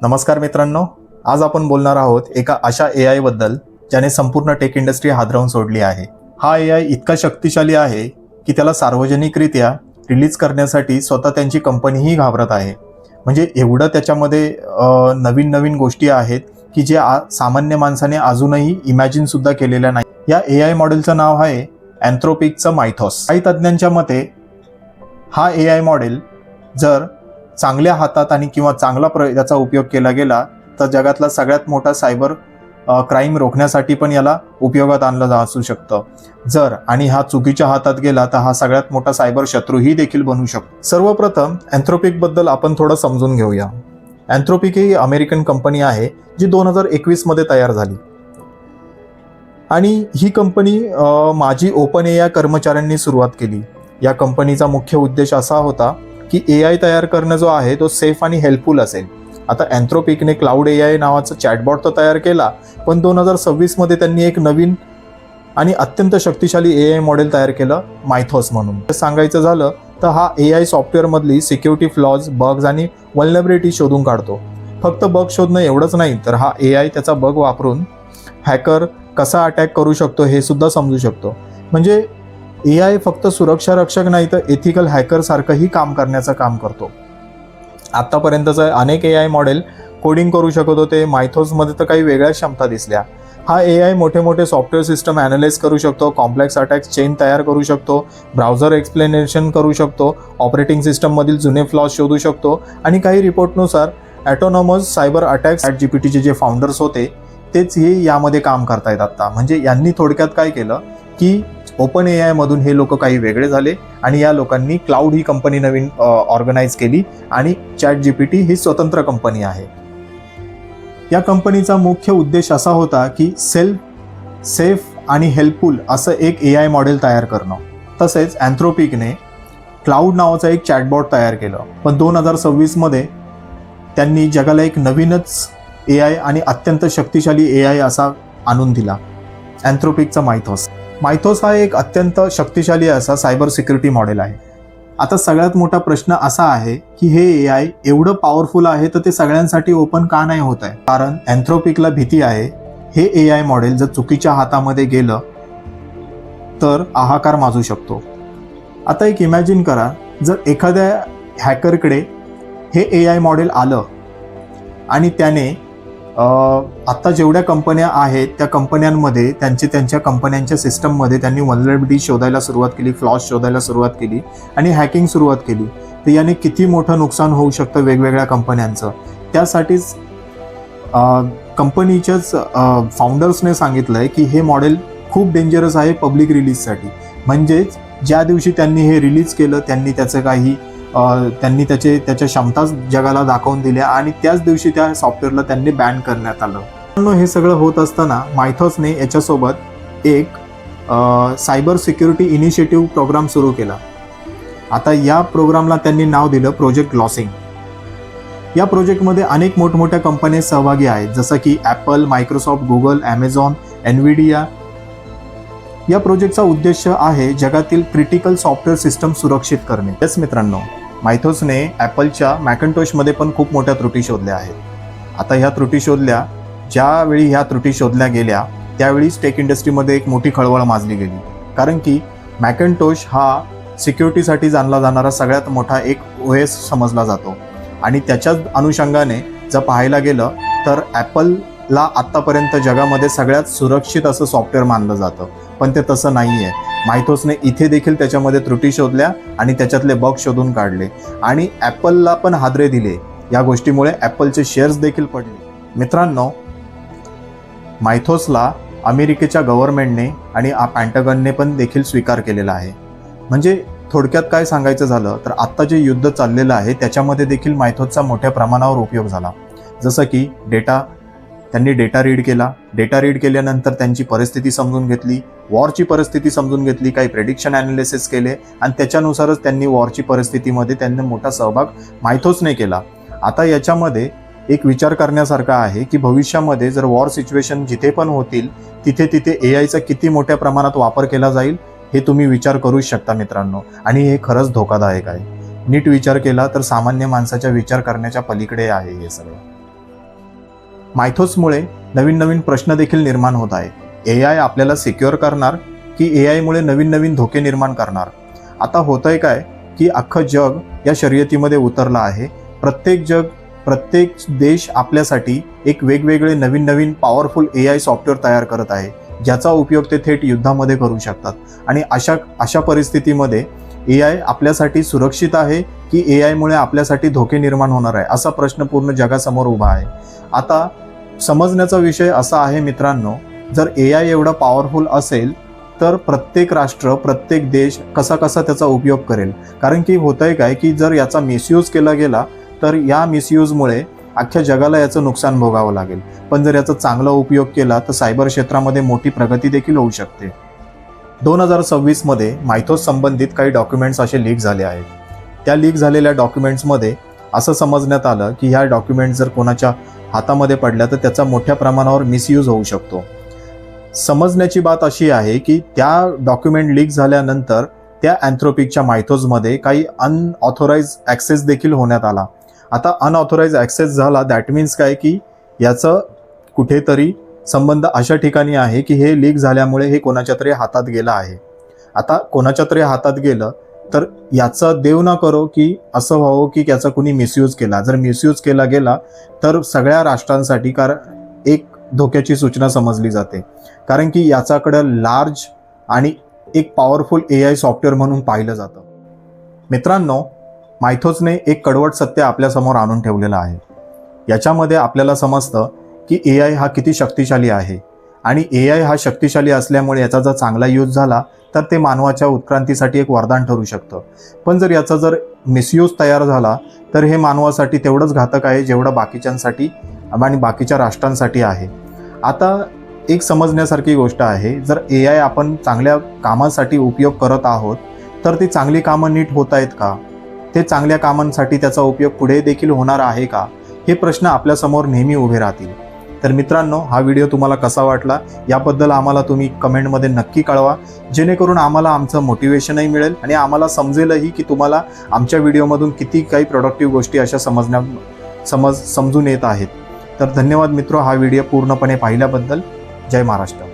नमस्कार मित्रांनो, आज आपण बोलणार आहोत एका अशा AI बद्दल ज्याने संपूर्ण टेक इंडस्ट्री हादरवून सोडली आहे। हा AI इतका शक्तिशाली आहे की त्याला सार्वजनिकरित्या रिलीज करण्यासाठी स्वतः त्यांची कंपनीही घाबरत आहे। म्हणजे एवढं त्याच्यामध्ये नवीन नवीन गोष्टी आहेत की जे सामान्य माणसाने अजूनही इमॅजिन सुद्धा केलेल्या नाही। या AI मॉडेलचं नाव आहे अँथ्रोपिकचं मायथॉस। काही तज्ञांच्या मते हा AI मॉडेल जर चांगल्या हातात आणि किंवा चांगला याचा उपयोग केला गेला तर जगातला सगळ्यात मोठा सायबर क्राईम रोखण्यासाठी पण याला उपयोगात आणलं जाऊ शकतं। जर आणि हा चुकीच्या हातात गेला तर हा सगळ्यात मोठा सायबर शत्रूही देखील बनू शकतो। सर्वप्रथम अँथ्रोपिक बद्दल आपण थोडं समजून घेऊया। अँथ्रोपिक ही अमेरिकन कंपनी आहे जी 2021 मध्ये तयार झाली आणि ही कंपनी माजी ओपन AI कर्मचाऱ्यांनी सुरुवात केली। या कंपनीचा मुख्य उद्देश असा होता की AI तयार करणं जो आहे तो सेफ आणि हेल्पफुल असेल। आता अँथ्रोपिकने क्लाउड AI नावाचा चॅटबॉट तर तयार केला, पण 2026 मध्ये त्यांनी एक नवीन आणि अत्यंत शक्तिशाली AI मॉडेल तयार केलं, मायथॉस म्हणून। सांगायचं झालं तर हा AI सॉफ्टवेअर मधली सिक्युरिटी फ्लॉज, बग्स आणि वल्नरेबिलिटी शोधून काढतो। फक्त बग शोधणं एवढंच नाही तर हा AI त्याचा बग वापरून हॅकर कसा अटॅक करू शकतो हे सुद्धा समजू शकतो। म्हणजे AI फक्त सुरक्षा रक्षक नाही तर एथिकल हॅकर सारखंही काम करण्याचं काम करतो। आतापर्यंतचं अनेक AI मॉडेल कोडिंग करू शकत होते, मायथॉसमध्ये तर काही वेगळ्या क्षमता दिसल्या। हा AI मोठे मोठे सॉफ्टवेअर सिस्टम ॲनालाइज करू शकतो, कॉम्प्लेक्स अटॅक्स चेन तयार करू शकतो, ब्राउझर एक्सप्लेनेशन करू शकतो, ऑपरेटिंग सिस्टममधील जुने फ्लॉज शोधू शकतो आणि काही रिपोर्टनुसार ॲटोनॉमस सायबर अटॅक्स ChatGPTचे जे फाउंडर्स होते तेच हे यामध्ये काम करतायत आता। म्हणजे यांनी थोडक्यात काय केलं की ओपन AI मधून हे लोक काही वेगळे झाले आणि या लोकांनी क्लाउड ही कंपनी नवीन ऑर्गनाइज केली आणि ChatGPT ही स्वतंत्र कंपनी आहे। या कंपनीचा मुख्य उद्देश असा होता की सेफ आणि हेल्पफुल असं एक AI मॉडेल तयार करणं। तसेच अँथ्रोपिकने क्लाउड नावाचा एक चॅटबॉट तयार केलं, पण 2026 मध्ये त्यांनी जगाला एक नवीनच AI आणि अत्यंत शक्तिशाली AI असा आणून दिला, अँथ्रोपिकचा मायथॉस। मायथॉस हा एक अत्यंत शक्तिशाली असा सायबर सिक्युरिटी मॉडेल आहे। आता सगळ्यात मोठा प्रश्न असा आहे की हे AI एवढं पॉवरफुल आहे तर ते सगळ्यांसाठी ओपन का नाही होत आहे? कारण अँथ्रोपिकला भीती आहे हे AI मॉडेल जर चुकीच्या हातामध्ये गेलं तर हाहाकार माजू शकतो। आता एक इमॅजिन करा, जर एखाद्या हॅकरकडे हे AI मॉडेल आलं आणि त्याने आता जेवढ्या कंपन्या आहेत त्या कंपन्यांमध्ये त्यांच्या कंपन्यांच्या सिस्टममध्ये त्यांनी वल्नरेबिलिटी शोधायला सुरुवात केली, फ्लॉज शोधायला सुरुवात केली आणि हॅकिंग सुरुवात केली, तर याने किती मोठं नुकसान होऊ शकतं वेगवेगळ्या कंपन्यांचं। त्यासाठीच कंपनीच्याच फाउंडर्सने सांगितलंय की हे मॉडेल खूप डेंजरस आहे पब्लिक रिलीजसाठी। म्हणजेच ज्या दिवशी त्यांनी हे रिलीज केलं त्यांनी त्याच्या क्षमता जगाला दाखवून दिल्या आणि त्याच दिवशी त्या सॉफ्टवेअरला त्यांनी बॅन करण्यात आलं। हे सगळं होत असताना मायथॉसने याच्यासोबत एक सायबर सिक्युरिटी इनिशिएटिव्ह प्रोग्राम सुरू केला। आता या प्रोग्रामला त्यांनी नाव दिलं प्रोजेक्ट ग्लॉसिंग। या प्रोजेक्टमध्ये अनेक मोठमोठ्या कंपन्या सहभागी आहेत, जसं की ॲपल, मायक्रोसॉफ्ट, गुगल, ॲमेझॉन, एनव्हिडिया। या प्रोजेक्टचा उद्देश आहे जगातील क्रिटिकल सॉफ्टवेअर सिस्टम सुरक्षित करणे। येस मित्रांनो, मायथॉसने ॲपलच्या मॅकॅन्टोशमध्ये पण खूप मोठ्या त्रुटी शोधल्या आहेत। आता ह्या त्रुटी ज्यावेळी ह्या त्रुटी शोधल्या गेल्या त्यावेळीच टेक इंडस्ट्रीमध्ये एक मोठी खळबळ माजली गेली, कारण की मॅकॅन्टोश हा सिक्युरिटीसाठी जाणला जाणारा सगळ्यात मोठा एक OS समजला जातो आणि त्याच्याच अनुषंगाने जर पाहायला गेलं तर ॲपलला आत्तापर्यंत जगामध्ये सगळ्यात सुरक्षित असं सॉफ्टवेअर मानलं जातं, पण ते तसं नाही आहे। मायथॉसने इथे देखील त्याच्यामध्ये त्रुटी शोधल्या आणि त्याच्यातले बग शोधून काढले आणि ॲपलला पण हादरे दिले। या गोष्टीमुळे ॲपलचे शेअर्स देखील पडले। मित्रांनो, मायथॉसला अमेरिकेच्या गव्हर्नमेंटने आणि पेंटागनने पण देखील स्वीकार केलेला आहे। म्हणजे थोडक्यात काय सांगायचं झालं तर आत्ता जे युद्ध चाललेलं आहे त्याच्यामध्ये देखील मायथॉसचा मोठ्या प्रमाणावर उपयोग झाला। जसं की त्यांनी डेटा रीड केला, डेटा रीड केल्यानंतर त्यांची परिस्थिती समजून घेतली, वॉरची परिस्थिती समजून घेतली, काही प्रेडिक्शन ॲनालिसिस केले आणि त्याच्यानुसारच त्यांनी वॉरची परिस्थितीमध्ये त्यांनी मोठा सहभाग मायथॉसने केला। आता याच्यामध्ये एक विचार करण्यासारखा आहे की भविष्यामध्ये जर वॉर सिच्युएशन जिथे पण होतील तिथे AIचा किती मोठ्या प्रमाणात वापर केला जाईल हे तुम्ही विचार करूच शकता मित्रांनो, आणि हे खरंच धोकादायक आहे। नीट विचार केला तर सामान्य माणसाच्या विचार करण्याच्या पलीकडे आहे हे सगळं। मायथोसमुळे नवीन नवीन प्रश्न देखील निर्माण होत आहे. AI आपल्याला सिक्युअर करणार की AI मुळे नवीन नवीन धोके निर्माण करणार? आता होतंय काय की अख्खं जग या शर्यतीमध्ये उतरलं आहे. प्रत्येक देश आपल्यासाठी एक वेगवेगळे नवीन नवीन पॉवरफुल AI सॉफ्टवेअर तयार करत आहे, ज्याचा उपयोग ते थेट युद्धामध्ये करू शकतात. आणि अशा परिस्थितीमध्ये AI आपल्यासाठी सुरक्षित आहे की AI मुळे आपल्यासाठी धोके निर्माण होणार आहे, असा प्रश्न पूर्ण जगासमोर उभा आहे. आता समजण्याचा विषय असा आहे मित्रांनो, जर AI एवढा पॉवरफुल असेल तर प्रत्येक राष्ट्र, प्रत्येक देश कसा त्याचा उपयोग करेल. कारण की होतंय काय की जर याचा मिसयूज केला गेला तर या मिसयूजमुळे अख्ख्या जगाला याचं नुकसान भोगावं लागेल. पण जर याचा चांगला उपयोग केला तर सायबर क्षेत्रामध्ये मोठी प्रगती देखील होऊ शकते. 2026 मध्ये मायथोस संबंधित काही डॉक्युमेंट्स असे लीक झाले आहेत. त्या लीक झालेल्या डॉक्युमेंट्समध्ये असं समजण्यात आलं की ह्या डॉक्युमेंट्स जर कोणाच्या हातामध्ये पडल्या तर त्याचा मोठ्या प्रमाणावर मिसयूज होऊ शकतो. समजण्याची बात अशी आहे की त्या डॉक्युमेंट लीक झाल्यानंतर त्या अँथ्रोपिकच्या मायथोसमध्ये काही अनऑथोराइज ॲक्सेस देखील होण्यात आला. आता अनऑथोराइज ॲक्सेस झाला दॅट मीन्स काय की याचं कुठेतरी संबंध अशा ठिकाणी आहे की हे लीक झाल्यामुळे हे कोणाच्या तरी हातात गेलं आहे. आता कोणाच्या तरी हातात गेलं तर याचं देव ना करो की असं व्हावं की याचा कुणी मिसयूज केला. जर मिसयूज केला गेला तर सगळ्या राष्ट्रांसाठी एक धोक्याची सूचना समजली जाते. कारण की याच्याकडं लार्ज आणि एक पॉवरफुल AI सॉफ्टवेअर म्हणून पाहिलं जातं. मित्रांनो, मायथोसने एक कडवट सत्य आपल्यासमोर आणून ठेवलेलं आहे. याच्यामध्ये आपल्याला समजतं की AI हा किती शक्तिशाली आहे आणि AI हा शक्तिशाली असल्यामुळे याचा जर चांगला यूज झाला तर ते मानवाच्या उत्क्रांतीसाठी एक वरदान ठरू शकतं. पण जर याचा जर मिसयूज तयार झाला तर हे मानवासाठी तेवढंच घातक आहे जेवढं बाकीच्यांसाठी आणि बाकीच्या राष्ट्रांसाठी आहे. आता एक समजण्यासारखी गोष्ट आहे, जर AI आपण चांगल्या कामासाठी उपयोग करत आहोत तर ती चांगली कामं नीट होत आहेत का? ते चांगल्या कामांसाठी त्याचा उपयोग पुढे देखील होणार आहे का? हे प्रश्न आपल्यासमोर नेहमी उभे राहतील. तर मित्रांनो, हा व्हिडिओ तुम्हाला कसा वाटला याबद्दल आम्हाला तुम्ही कमेंटमध्ये नक्की कळवा, जेणेकरून आम्हाला आमचं मोटिवेशनही मिळेल आणि आम्हाला समजेलही की तुम्हाला आमच्या व्हिडिओमधून किती काही प्रोडक्टिव्ह गोष्टी अशा समजून येत आहेत. तर धन्यवाद मित्रो, हा व्हिडिओ पूर्णपणे पाहिल्याबद्दल. जय महाराष्ट्र.